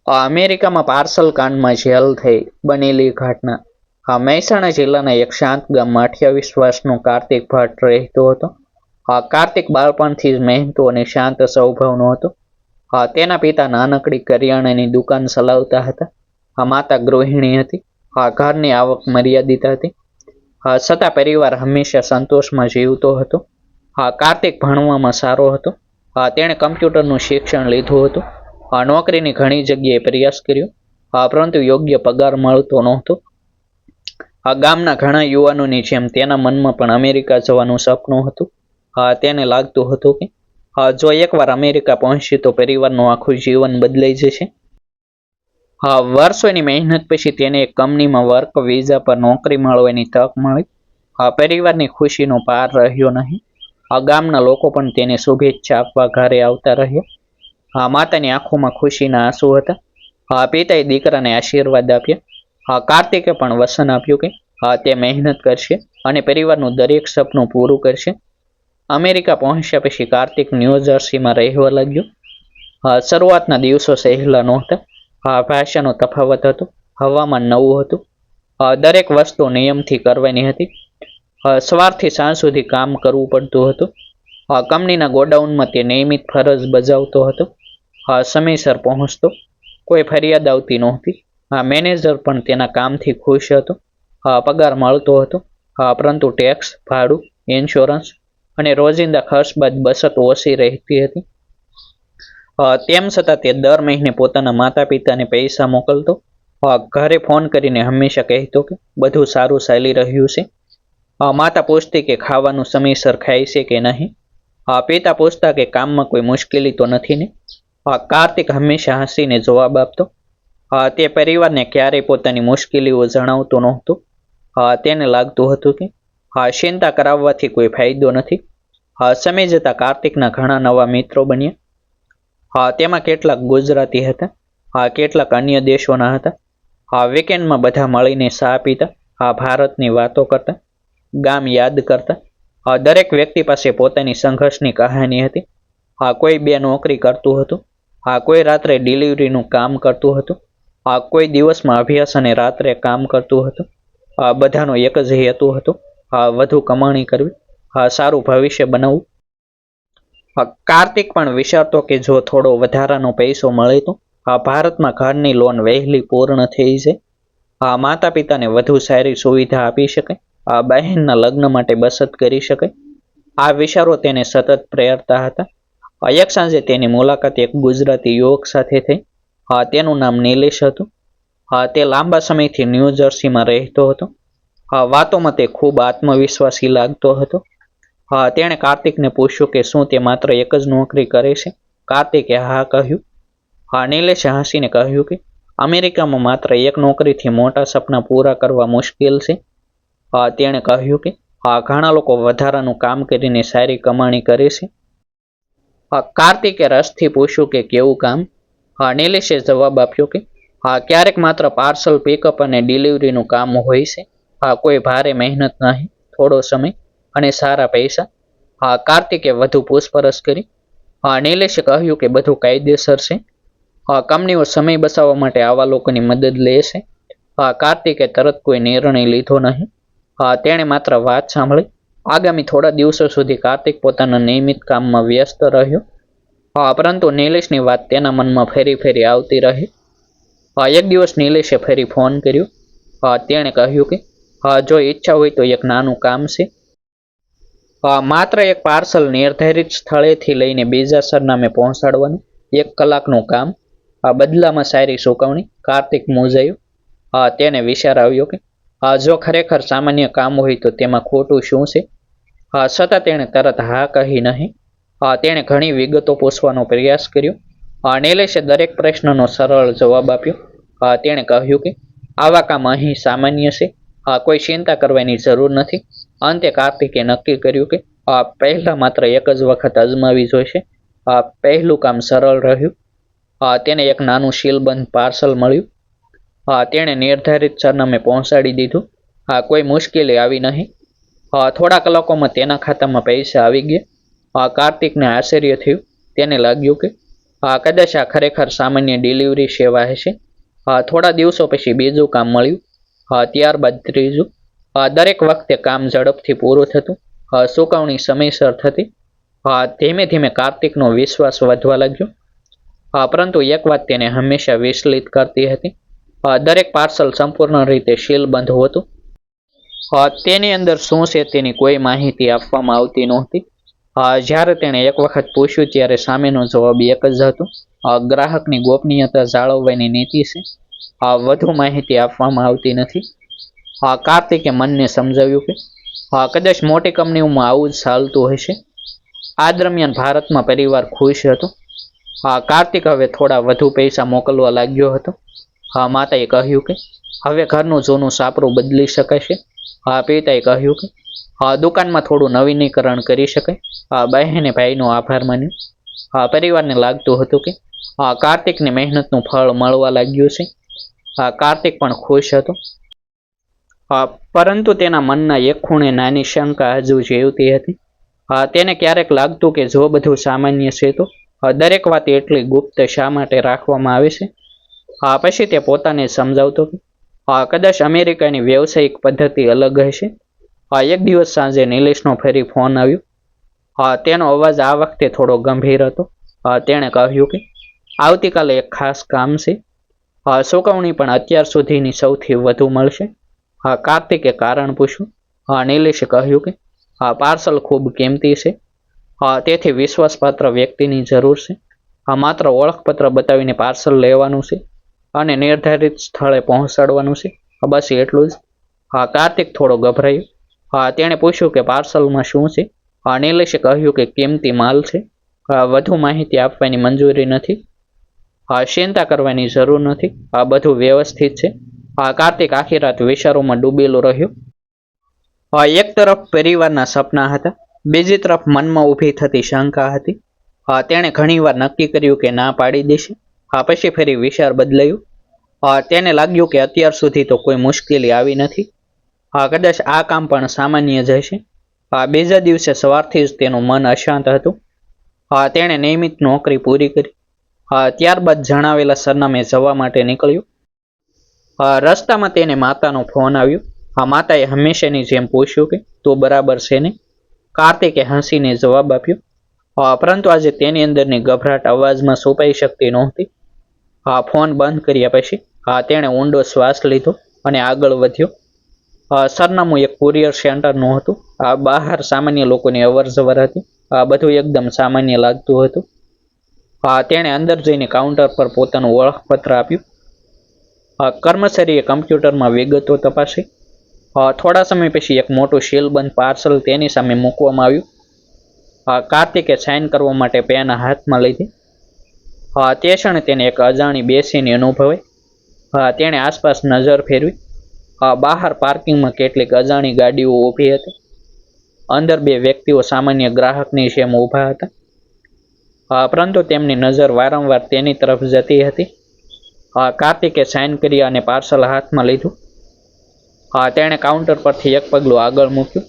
અમેરિકામાં parcel કાંડમાં jail થઈ બનેલી ઘટના। મહેસાણા જિલ્લાના એક શાંત ગામમાં 28 વર્ષનો કાર્તિક ભટ્ટ રહેતો હતો। કાર્તિક બાળપણથી જ મહેનતુ અને શાંત સ્વભાવનો હતો। તેના પિતા નાનકડી કરિયાણાની દુકાન ચલાવતા હતા। માતા ગૃહિણી હતી। ઘરની આવક મર્યાદિત હતી। છતાં પરિવાર હંમેશા સંતોષમાં જીવતો હતો। કાર્તિક ભણવામાં સારો હતો। તેણે કમ્પ્યુટરનું શિક્ષણ લીધું હતું। નોકરીની ઘણી જગ્યાએ પ્રયાસ કર્યો, પરંતુ યોગ્ય પગાર મળતો નહોતો। ગામના ઘણા યુવાનોની જેમ તેના મનમાં પણ અમેરિકા જવાનું સપનું હતું। તેને લાગતું હતું કે જો એકવાર અમેરિકા પહોંચી તો પરિવારનું આખું જીવન બદલાઈ જશે। વર્ષોની મહેનત પછી તેને એક કંપનીમાં વર્ક વિઝા પર નોકરી મળવાની તક મળી। પરિવારની ખુશીનો પાર રહ્યો નહીં। ગામના લોકો પણ તેને શુભેચ્છા આપવા ઘરે આવતા રહ્યા। માતાની આંખોમાં ખુશીના આંસુ હતા। પિતાએ દીકરાને આશીર્વાદ આપ્યા। કાર્તિકે પણ વચન આપ્યું કે તે મહેનત કરશે અને પરિવારનું દરેક સપનું પૂરું કરશે। અમેરિકા પહોંચ્યા પછી કાર્તિક ન્યૂ જર્સીમાં રહેવા લાગ્યો। શરૂઆતના દિવસો સહેલા નહોતા। ભાષાનો તફાવત હતો, હવામાન નવું હતું, દરેક વસ્તુ નિયમથી કરવાની હતી। સવારથી સાંજ સુધી કામ કરવું પડતું હતું। કંપનીના ગોડાઉનમાં તે નિયમિત ફરજ બજાવતો હતો। સમયસર પહોંચતો, કોઈ ફરિયાદ આવતી નહોતી। મેનેજર પણ તેના કામથી ખુશ હતો। પગાર મળતો હતો, પરંતુ ટેક્સ, ભાડું, ઇન્સ્યોરન્સ અને રોજિંદા ખર્ચ બાદ બચત ઓછી રહેતી હતી। તેમ છતાં તે દર મહિને પોતાના માતા પિતાને પૈસા મોકલતો। ઘરે ફોન કરીને હંમેશા કહેતો કે બધું સારું ચાલી રહ્યું છે। માતા પૂછતી કે ખાવાનું સમયસર ખાય છે કે નહીં। પિતા પૂછતા કે કામમાં કોઈ મુશ્કેલી તો નથી ને। કાર્તિક હંમેશા હસીને જવાબ આપતો। તે પરિવારને ક્યારેય પોતાની મુશ્કેલીઓ જણાવતો નહોતો। તેને લાગતું હતું કે ચિંતા કરાવવાથી કોઈ ફાયદો નથી। સમય જતાં કાર્તિકના ઘણા નવા મિત્રો બન્યા। તેમાં કેટલાક ગુજરાતી હતા, કેટલાક અન્ય દેશોના હતા। વીકેન્ડમાં બધા મળીને ચા પીતા, ભારતની વાતો કરતા, ગામ યાદ કરતા। દરેક વ્યક્તિ પાસે પોતાની સંઘર્ષની કહાની હતી। કોઈ બે નોકરી કરતું હતું, કોઈ રાત્રે ડિલિવરીનું કામ કરતું હતું, કોઈ દિવસમાં અભ્યાસ અને રાત્રે કામ કરતું હતું। બધાનો એક જ હેતુ હતો, વધુ કમાણી કરવી, સારું ભવિષ્ય બનાવવું। કાર્તિક પણ વિચારતો કે જો થોડો વધારાનો પૈસો મળે તો ભારતમાં ઘરની લોન વહેલી પૂર્ણ થઈ જાય, માતા પિતાને વધુ સારી સુવિધા આપી શકાય, બહેનના લગ્ન માટે બચત કરી શકાય। આ વિચારો તેને સતત પ્રેરતા હતા। એક સાંજે તેની મુલાકાત એક ગુજરાતી યુવક સાથે થઈ। તેનું નામ નિલેશ હતું। તે લાંબા સમયથી ન્યૂ જર્સીમાં રહેતો હતો। વાતોમાં તે ખૂબ આત્મવિશ્વાસી લાગતો હતો। તેણે કાર્તિકને પૂછ્યું કે શું તે માત્ર એક જ નોકરી કરે છે। કાર્તિકે હા કહ્યું। નિલેશે હસીને કહ્યું કે અમેરિકામાં માત્ર એક નોકરીથી મોટા સપના પૂરા કરવા મુશ્કેલ છે। તેણે કહ્યું કે ઘણા લોકો વધારાનું કામ કરીને સારી કમાણી કરે છે। કાર્તિકે રસથી પૂછ્યું કે કેવું કામ। નિલેશે જવાબ આપ્યો કે ક્યારેક માત્ર પાર્સલ પિકઅપ અને ડિલિવરીનું કામ હોય છે। કોઈ ભારે મહેનત નહીં, થોડો સમય અને સારા પૈસા। કાર્તિકે વધુ પૂછપરછ કરી। નિલેશે કહ્યું કે બધું કાયદેસર છે। કંપનીઓ સમય બચાવવા માટે આવા લોકોની મદદ લે છે। કાર્તિકે તરત કોઈ નિર્ણય લીધો નહીં। તેણે માત્ર વાત સાંભળી। આગામી થોડા દિવસો સુધી કાર્તિક પોતાના નિયમિત કામમાં વ્યસ્ત રહ્યો, પરંતુ નિલેશની વાત તેના મનમાં ફરી ફરી આવતી રહી। એક દિવસ નિલેશે ફરી ફોન કર્યો। તેણે કહ્યું કે જો ઈચ્છા હોય તો એક નાનું કામ છે, માત્ર એક પાર્સલ નિર્ધારિત સ્થળેથી લઈને બીજા સરનામે પહોંચાડવાનું, 1 કલાકનું કામ, બદલામાં સારી ચૂકવણી। કાર્તિક મૂંઝાયો। તેને વિચાર આવ્યો કે જો ખરેખર સામાન્ય કામ હોય તો તેમાં ખોટું શું છે। છતાં તેણે તરત હા કહી નહીં। તેણે ઘણી વિગતો પૂછવાનો પ્રયાસ કર્યો। નિલેશે દરેક પ્રશ્નનો સરળ જવાબ આપ્યો। તેણે કહ્યું કે આવા કામ અહીં સામાન્ય છે, કોઈ ચિંતા કરવાની જરૂર નથી। અંતે કાર્તિકે નક્કી કર્યું કે પહેલા માત્ર એક જ વખત અજમાવી જોઈશે। પહેલું કામ સરળ રહ્યું। તેને એક નાનું સીલબંધ પાર્સલ મળ્યું। તેણે નિર્ધારિત સરનામે પહોંચાડી દીધું। કોઈ મુશ્કેલી આવી નહીં। થોડા કલાકોમાં તેના ખાતામાં પૈસા આવી ગયા। કાર્તિકને આશ્ચર્ય થયું। તેને લાગ્યું કે કદાચ આ ખરેખર સામાન્ય ડિલિવરી સેવા હશે. થોડા દિવસો પછી બીજું કામ મળ્યું. ત્યારબાદ ત્રીજું. દરેક વખતે કામ ઝડપથી પૂરું થતું. ચૂકવણી સમયસર થતી. ધીમે ધીમે કાર્તિકનો વિશ્વાસ વધવા લાગ્યો. પરંતુ એક વાત તેને હંમેશા વિચલિત કરતી હતી. દરેક પાર્સલ સંપૂર્ણ રીતે સીલબંધ હતું. તેની અંદર શું છે તેની કોઈ માહિતી આપવામાં આવતી નહોતી. જ્યારે તેણે એક વખત પૂછ્યું ત્યારે સામેનો જવાબ એક જ હતો. ગ્રાહકની ગોપનીયતા જાળવવાની નીતિ છે. વધુ માહિતી આપવામાં આવતી નથી. કાર્તિકે મનને સમજાવ્યું કે કદાચ મોટી કંપનીઓમાં આવું જ ચાલતું હશે. આ દરમિયાન ભારતમાં પરિવાર ખુશ હતો. કાર્તિક હવે થોડા વધુ પૈસા મોકલવા લાગ્યો હતો. માતાએ કહ્યું કે હવે ઘરનું જૂનું સાપરું બદલી શકાશે. પિતાએ કહ્યું કે દુકાનમાં થોડું નવીનીકરણ કરી શકાય. બહેને ભાઈનો આભાર માન્યો. પરિવારને લાગતું હતું કે કાર્તિકની મહેનતનું ફળ મળવા લાગ્યું છે. કાર્તિક પણ ખુશ હતો. પરંતુ તેના મનના એક ખૂણે નાની શંકા હજુ જીવતી હતી. તેને ક્યારેક લાગતું કે જો બધું સામાન્ય છે તો દરેક વાત એટલી ગુપ્ત શા માટે રાખવામાં આવે છે. પછી તે પોતાને સમજાવતો કે કદાચ અમેરિકાની વ્યવસાયિક પદ્ધતિ અલગ હશે. એક દિવસ સાંજે નિલેશનો ફરી ફોન આવ્યો. તેનો અવાજ આ વખતે થોડો ગંભીર હતો. તેણે કહ્યું કે આવતીકાલે એક ખાસ કામ છે. ચૂકવણી પણ અત્યાર સુધીની સૌથી વધુ મળશે. કાર્તિકે કારણ પૂછ્યું. નિલેશે કહ્યું કે પાર્સલ ખૂબ કિંમતી છે. તેથી વિશ્વાસપાત્ર વ્યક્તિની જરૂર છે. માત્ર ઓળખપત્ર બતાવીને પાર્સલ લેવાનું છે અને નિર્ધારિત સ્થળે પહોંચાડવાનું છે. બસ એટલું જ. કાર્તિક થોડો ગભરાયો. તેણે પૂછ્યું કે પાર્સલમાં શું છે. નિલેશે કહ્યું કે કિંમતી માલ છે. વધુ માહિતી આપવાની મંજૂરી નથી. ચિંતા કરવાની જરૂર નથી. આ બધું વ્યવસ્થિત છે. કાર્તિક આખી રાત વિચારોમાં ડૂબેલો રહ્યો. એક તરફ પરિવારના સપના હતા. બીજી તરફ મનમાં ઊભી થતી શંકા હતી. તેણે ઘણીવાર નક્કી કર્યું કે ના પાડી દેશે. પછી ફરી વિચાર બદલાયો. તેને લાગ્યું કે અત્યાર સુધી તો કોઈ મુશ્કેલી આવી નથી. કદાચ આ કામ પણ સામાન્ય જ હશે. બીજા દિવસે સવારથી જ તેનું મન અશાંત હતું. તેણે નિયમિત નોકરી પૂરી કરી. ત્યારબાદ જણાવેલા સરનામે જવા માટે નીકળ્યો. રસ્તામાં તેને માતાનો ફોન આવ્યો. માતાએ હંમેશાની જેમ પૂછ્યું કે તું બરાબર છે ને. કાર્તિકે હસીને જવાબ આપ્યો. પરંતુ આજે તેની અંદરની ગભરાટ અવાજમાં છુપાઈ શકતી નહોતી. ફોન બંધ કર્યા પછી તેણે ઊંડો શ્વાસ લીધો અને આગળ વધ્યો. સરનામું એક કુરિયર સેન્ટરનું હતું. બહાર સામાન્ય લોકોની અવરજવર હતી. બધું એકદમ સામાન્ય લાગતું હતું. તેણે અંદર જઈને કાઉન્ટર પર પોતાનું ઓળખપત્ર આપ્યું. કર્મચારીએ કમ્પ્યુટરમાં વિગતો તપાસી. થોડા સમય પછી એક મોટું સીલબંધ પાર્સલ તેની સામે મૂકવામાં આવ્યું. કાર્તિકે સાઇન કરવા માટે પેન હાથમાં લીધી. તે ક્ષણે તેને એક અજાણી બેચેની અનુભવાઈ. તેણે આસપાસ નજર ફેરવી. બહાર પાર્કિંગમાં કેટલીક અજાણી ગાડીઓ ઊભી હતી. અંદર બે વ્યક્તિઓ સામાન્ય ગ્રાહકની જેમ ઊભા હતા. પરંતુ તેમની નજર વારંવાર તેની તરફ જતી હતી. કાર્તિકે સાઇન કરી અને પાર્સલ હાથમાં લીધું. તેણે કાઉન્ટર પરથી એક પગલું આગળ મૂક્યું.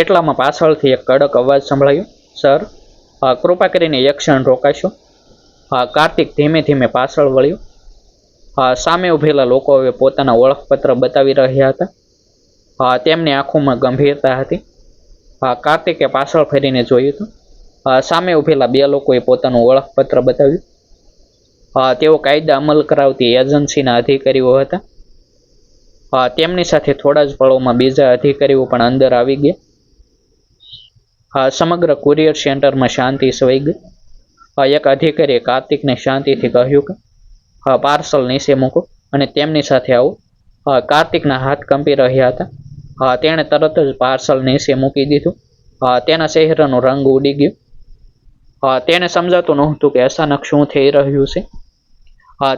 એટલામાં પાછળથી એક કડક અવાજ સંભળાયો. સર, કૃપા કરીને એક ક્ષણ રોકાશો. કાર્તિક ધીમે ધીમે પાછળ વળ્યો. સામે ઉભેલા લોકો હવે પોતાના ઓળખપત્ર બતાવી રહ્યા હતા. તેમની આંખોમાં ગંભીરતા હતી. કાર્તિકે પાછળ ફરીને જોયું હતું. સામે ઉભેલા બે લોકોએ પોતાનું ઓળખપત્ર બતાવ્યું. તેઓ કાયદા અમલ કરાવતી એજન્સીના અધિકારીઓ હતા. તેમની સાથે થોડા જ પળોમાં બીજા અધિકારીઓ પણ અંદર આવી ગયા. સમગ્ર કુરિયર સેન્ટરમાં શાંતિ છવાઈ ગઈ. એક અધિકારીએ કાર્તિકને શાંતિથી કહ્યું કે પાર્સલ નીચે મૂકો અને તેમની સાથે આવો. કાર્તિકના હાથ કંપી રહ્યા હતા. તેણે તરત જ પાર્સલ નીચે મૂકી દીધું. તેના ચહેરાનો રંગ ઉડી ગયો. તેને સમજાતું નહોતું કે અચાનક શું થઈ રહ્યું છે.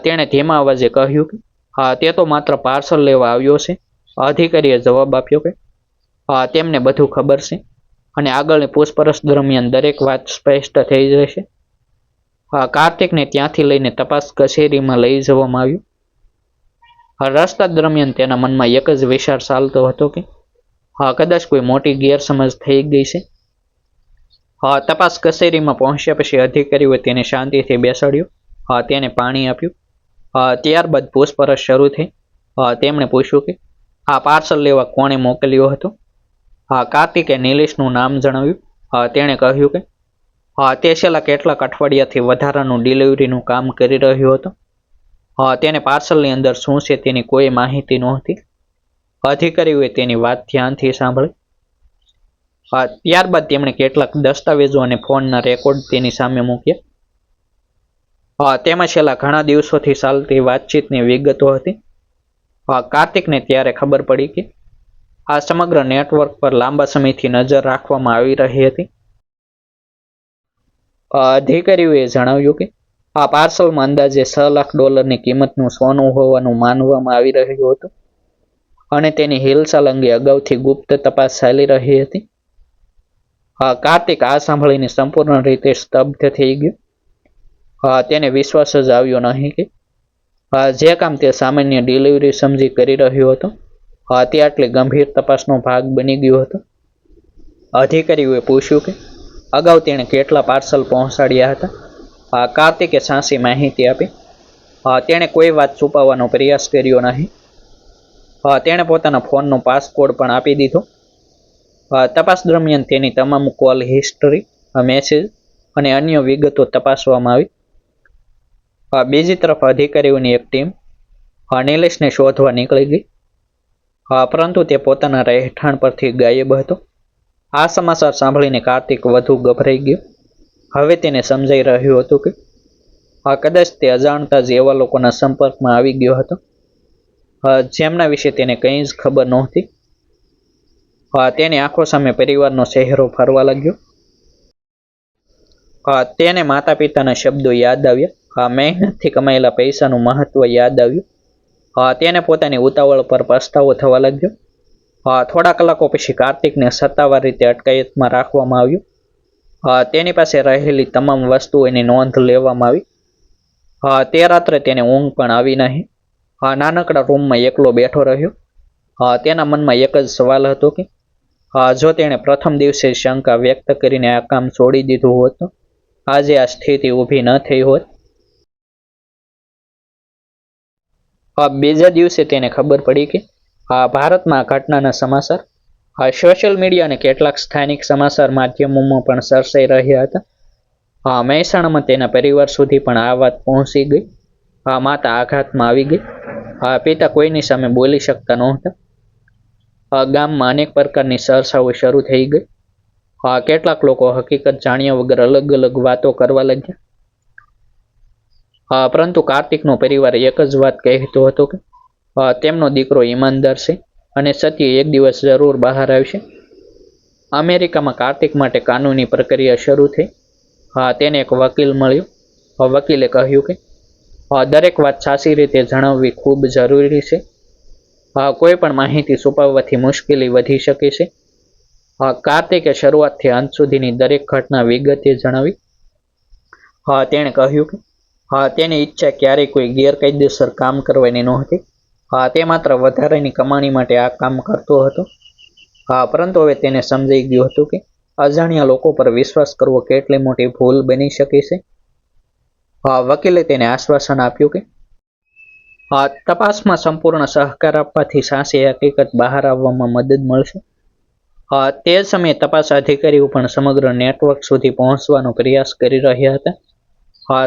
તેણે ધીમા અવાજે કહ્યું કે તે તો માત્ર પાર્સલ લેવા આવ્યો છે. અધિકારીએ જવાબ આપ્યો કે તેમને બધું ખબર છે અને આગળની પૂછપરછ દરમિયાન દરેક વાત સ્પષ્ટ થઈ જશે. કાર્તિકને ત્યાંથી લઈને તપાસ કચેરીમાં લઈ જવામાં આવ્યું. રસ્તા દરમિયાન તેના મનમાં એક જ વિચાર ચાલતો હતો કે કદાચ કોઈ મોટી ગેરસમજ થઈ ગઈ છે. તપાસ કચેરીમાં પહોંચ્યા પછી અધિકારીઓએ તેને શાંતિથી બેસાડ્યો. તેને પાણી આપ્યું. ત્યારબાદ પૂછપરછ શરૂ થઈ. તેમણે પૂછ્યું કે આ પાર્સલ લેવા કોણે મોકલ્યો હતો. કાર્તિકે નિલેશનું નામ જણાવ્યું. તેણે કહ્યું કે તે છેલ્લા કેટલાક અઠવાડિયાથી વધારાનું ડિલિવરીનું કામ કરી રહ્યો હતો. તેને પાર્સલની અંદર શું છે તેની કોઈ માહિતી નહોતી. અધિકારીઓએ તેની વાત ધ્યાનથી સાંભળી. ત્યારબાદ તેમણે કેટલાક દસ્તાવેજો અને ફોનના રેકોર્ડ તેની સામે મૂક્યા. તેમાં છેલ્લા ઘણા દિવસોથી ચાલતી વાતચીતની વિગતો હતી. કાર્તિકને ત્યારે ખબર પડી કે આ સમગ્ર નેટવર્ક પર લાંબા સમયથી નજર રાખવામાં આવી રહી હતી. અધિકારીઓએ જણાવ્યું કે આ પાર્સલમાં અંદાજે $6 લાખ કિંમતનું સોનું હોવાનું માનવામાં આવી રહ્યું હતું અને તેની હિલચાલ અંગે અગાઉથી ગુપ્ત તપાસ ચાલી રહી હતી. કાર્તિક આ સાંભળીને સંપૂર્ણ રીતે સ્તબ્ધ થઈ ગયો. તેને વિશ્વાસ જ આવ્યો નહીં કે જે કામ તે સામાન્ય ડિલિવરી સમજી કરી રહ્યો હતો તે આટલી ગંભીર તપાસનો ભાગ બની ગયો હતો. અધિકારીઓએ પૂછ્યું કે અગાઉ તેણે કેટલા પાર્સલ પહોંચાડ્યા હતા. કાર્તિકે સાચી માહિતી આપી. તેણે કોઈ વાત છુપાવવાનો પ્રયાસ કર્યો નહીં. તેણે પોતાના ફોનનો પાસકોડ પણ આપી દીધો. તપાસ દરમિયાન તેની તમામ કોલ હિસ્ટ્રી, મેસેજ અને અન્ય વિગતો તપાસવામાં આવી. બીજી તરફ અધિકારીઓની એક ટીમ નિલેશને શોધવા નીકળી ગઈ, પરંતુ તે પોતાના રહેઠાણ પરથી ગાયબ હતો. આ સમાચાર સાંભળીને કાર્તિક વધુ ગભરાઈ ગયો. હવે તેને સમજાઈ રહ્યું હતું કે કદાચ તે અજાણતા જ એવા લોકોના સંપર્કમાં આવી ગયો હતો જેમના વિશે તેને કંઈ જ ખબર નહોતી. તેની આંખો સામે પરિવારનો ચહેરો ફરવા લાગ્યો. તેને માતા પિતાના શબ્દો યાદ આવ્યા. મહેનતથી કમાયેલા પૈસાનું મહત્વ યાદ આવ્યું. તેને પોતાની ઉતાવળ પર પસ્તાવો થવા લાગ્યો. થોડા કલાકો પછી કાર્તિકને સત્તાવાર રીતે અટકાયતમાં રાખવામાં આવ્યું. તેની પાસે રહેલી તમામ વસ્તુઓની નોંધ લેવામાં આવી. તે રાત્રે તેને ઊંઘ પણ આવી નહીં. નાનકડા રૂમમાં એકલો બેઠો રહ્યો. તેના મનમાં એક જ સવાલ હતો કે જો તેણે પ્રથમ દિવસે શંકા વ્યક્ત કરીને આ કામ છોડી દીધું હોત તો આજે આ સ્થિતિ ઊભી ન થઈ હોત. બીજા દિવસે તેને ખબર પડી કે ભારતમાં આ ઘટનાના સમાચાર સોશિયલ મીડિયા અને કેટલાક સ્થાનિક સમાચાર માધ્યમોમાં પણ ચર્ચાઈ રહ્યા હતા. મહેસાણામાં તેના પરિવાર સુધી પણ આ વાત પહોંચી ગઈ. માતા આઘાતમાં આવી ગઈ. પિતા કોઈની સામે બોલી શકતા નહોતા. ગામમાં અનેક પ્રકારની ચર્ચાઓ શરૂ થઈ ગઈ. કેટલાક લોકો હકીકત જાણ્યા વગર અલગ અલગ વાતો કરવા લાગ્યા. પરંતુ કાર્તિકનો પરિવાર એક જ વાત કહેતો હતો કે તેમનો દીકરો ઈમાનદાર છે અને સત્ય એક દિવસ જરૂર બહાર આવશે. અમેરિકામાં કાર્તિક માટે કાનૂની પ્રક્રિયા શરૂ થઈ. તેને એક વકીલ મળ્યો. વકીલે કહ્યું કે દરેક વાત સાચી રીતે જણાવવી ખૂબ જરૂરી છે. કોઈ પણ માહિતી છુપાવવાથી મુશ્કેલી વધી શકે છે. કાર્તિકે શરૂઆતથી અંત સુધીની દરેક ઘટના વિગતે જણાવી. તેણે કહ્યું કે તેની ઈચ્છા ક્યારેય કોઈ ગેરકાયદેસર કામ કરવાની નહોતી. તે માત્ર વધારાની કમાણી માટે આ કામ કરતો હતો. પરંતુ હવે તેને સમજાઈ ગયું હતું કે અજાણ્યા લોકો પર વિશ્વાસ કરવો કેટલી મોટી ભૂલ બની શકે છે. વકીલે તેને આશ્વાસન આપ્યું કે તપાસમાં સંપૂર્ણ સહકાર આપવાથી સાચી હકીકત બહાર આવવામાં મદદ મળશે. તે સમયે તપાસ અધિકારીઓ પણ સમગ્ર નેટવર્ક સુધી પહોંચવાનો પ્રયાસ કરી રહ્યા હતા.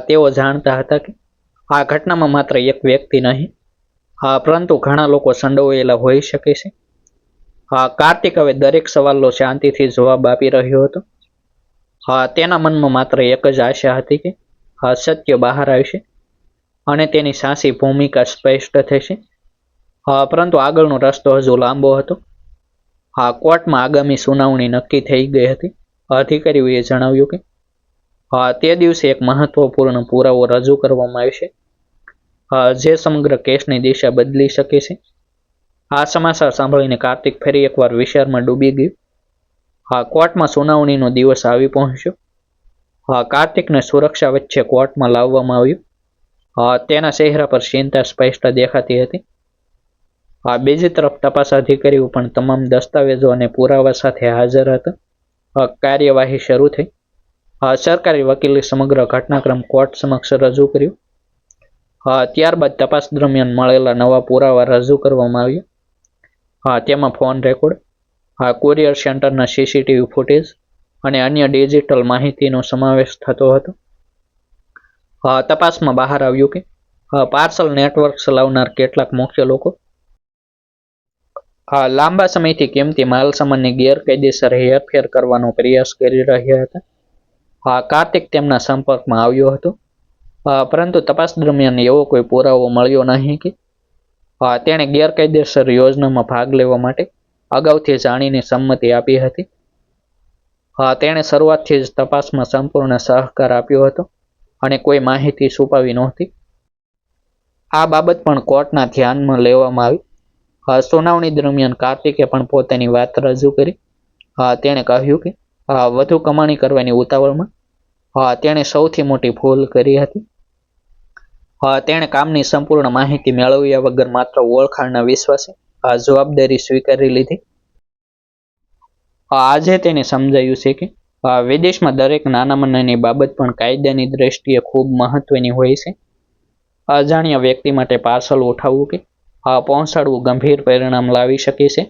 તેઓ જાણતા હતા કે આ ઘટનામાં માત્ર એક વ્યક્તિ નહીં પરંતુ ઘણા લોકો સંડોવાયેલા હોઈ શકે છે. કાર્તિક હવે દરેક સવાલનો શાંતિથી જવાબ આપી રહ્યો હતો. તેના મનમાં માત્ર એક જ આશા હતી કે સત્ય બહાર આવશે અને તેની સાચી ભૂમિકા સ્પષ્ટ થશે. પરંતુ આગળનો રસ્તો હજુ લાંબો હતો. કોર્ટમાં આગામી સુનાવણી નક્કી થઈ ગઈ હતી. અધિકારીઓએ જણાવ્યું કે તે દિવસે એક મહત્વપૂર્ણ પુરાવો રજૂ કરવામાં આવશે જે સમગ્ર કેસની દિશા બદલી શકે છે. આ સમાચાર સાંભળીને કાર્તિક ફરી એકવાર વિચારમાં ડૂબી ગયું. કોર્ટમાં સુનાવણીનો દિવસ આવી પહોંચ્યો. કાર્તિકને સુરક્ષા વચ્ચે કોર્ટમાં લાવવામાં આવ્યું. તેના ચહેરા પર ચિંતા સ્પષ્ટ દેખાતી હતી. બીજી તરફ તપાસ અધિકારીઓ પણ તમામ દસ્તાવેજો અને પુરાવા સાથે હાજર હતા. કાર્યવાહી શરૂ થઈ. સરકારી વકીલે સમગ્ર ઘટનાક્રમ કોર્ટ સમક્ષ રજૂ કર્યું. ત્યારબાદ તપાસ દરમિયાન મળેલા નવા પુરાવા રજૂ કરવામાં આવ્યા. તેમાં ફોન રેકોર્ડ, કુરિયર સેન્ટરના સીસીટીવી ફૂટેજ અને અન્ય ડિજિટલ માહિતીનો સમાવેશ થતો હતો. તપાસમાં બહાર આવ્યું કે પાર્સલ નેટવર્ક ચલાવનાર કેટલાક મુખ્ય લોકો લાંબા સમયથી કિંમતી માલ સામાનની ગેરકાયદેસર હેરફેર કરવાનો પ્રયાસ કરી રહ્યા હતા. કાર્તિક તેમના સંપર્કમાં આવ્યો હતો, પરંતુ તપાસ દરમિયાન એવો કોઈ પુરાવો મળ્યો નહીં કે તેણે ગેરકાયદેસર યોજનામાં ભાગ લેવા માટે અગાઉથી જાણીને સંમતિ આપી હતી. તેણે શરૂઆતથી જ તપાસમાં સંપૂર્ણ સહકાર આપ્યો હતો અને કોઈ માહિતી છુપાવી નહોતી. આ બાબત પણ કોર્ટના ધ્યાનમાં લેવામાં આવી. સુનાવણી દરમિયાન કાર્તિકે પણ પોતાની વાત રજૂ કરી. તેણે કહ્યું કે વધુ કમાણી કરવાની ઉતાવળમાં તેણે સૌથી મોટી ભૂલ કરી હતી. તેણે કામની સંપૂર્ણ માહિતી મેળવ્યા વગર માત્ર ઓળખાણના વિશ્વાસે જવાબદારી સ્વીકારી લીધી. આજે તેને સમજાયું છે કે વિદેશમાં દરેક નાનામાં નાની બાબત પણ કાયદાની દ્રષ્ટિએ ખૂબ મહત્વની હોય છે. અજાણ્યા વ્યક્તિ માટે પાર્સલ ઉઠાવવું કે પહોંચાડવું ગંભીર પરિણામ લાવી શકે છે.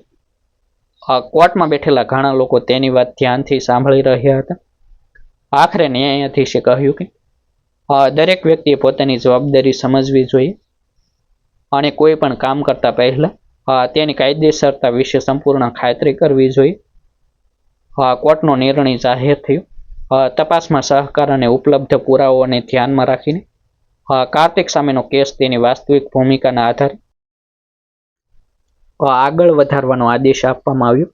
કોર્ટમાં બેઠેલા ઘણા લોકો તેની વાત ધ્યાનથી સાંભળી રહ્યા હતા. આખરે ન્યાયાધીશે કહ્યું કે દરેક વ્યક્તિએ પોતાની જવાબદારી સમજવી જોઈએ અને કોઈ પણ કામ કરતા પહેલા તેની કાયદેસરતા વિશે સંપૂર્ણ ખાતરી કરવી જોઈએ. કોર્ટનો નિર્ણય જાહેર થયો. તપાસમાં સહકાર અને ઉપલબ્ધ પુરાવાઓને ધ્યાનમાં રાખીને કાર્તિક સામેનો કેસ તેની વાસ્તવિક ભૂમિકાના આધારે આગળ વધારવાનો આદેશ આપવામાં આવ્યો.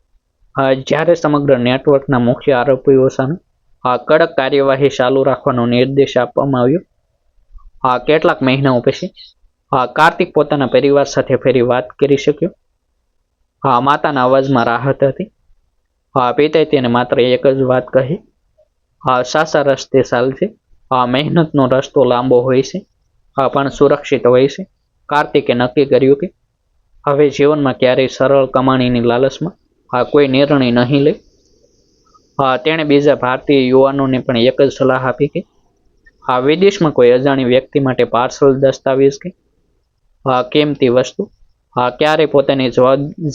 જ્યારે સમગ્ર નેટવર્કના મુખ્ય આરોપીઓ સામે કડક કાર્યવાહી ચાલુ રાખવાનો નિર્દેશ આપવામાં આવ્યો. કેટલાક મહિનાઓ પછી કાર્તિક પોતાના પરિવાર સાથે ફરી વાત કરી શક્યો. માતાના અવાજમાં રાહત હતી. પિતાએ તેને માત્ર એક જ વાત કહી, સાચા રસ્તે ચાલજે. મહેનતનો રસ્તો લાંબો હોય છે પણ સુરક્ષિત હોય છે. કાર્તિકે નક્કી કર્યું કે હવે જીવનમાં ક્યારેય સરળ કમાણીની લાલચમાં કોઈ નિર્ણય નહીં લે. તેણે બીજા ભારતીય યુવાનોને પણ એક જ સલાહ આપી કે વિદેશમાં કોઈ અજાણી વ્યક્તિ માટે પાર્સલ દસ્તાવેજ કે કિંમતી વસ્તુ ક્યારેય પોતાની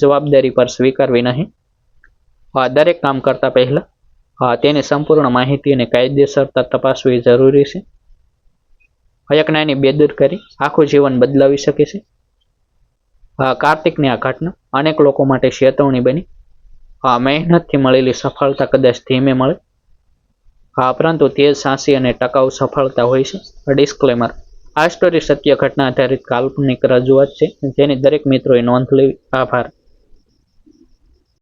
જવાબદારી પર સ્વીકારવી નહીં. દરેક કામ કરતા પહેલા તેની સંપૂર્ણ માહિતી અને કાયદેસરતા તપાસવી જરૂરી છે. એક નાની બેદરકારી આખું જીવન બદલાવી શકે છે. કાર્તિકની આ ઘટના અનેક લોકો માટે ચેતવણી બની. મહેનતથી મળેલી સફળતા કદાચ ધીમે મળે, પરંતુ તે સાચી અને ટકાઉ સફળતા હોય છે. ડિસ્ક્લેમર: આ સ્ટોરી સત્ય ઘટના આધારિત કાલ્પનિક રજૂઆત છે, જેની દરેક મિત્રોએ નોંધ લેવી. આભાર.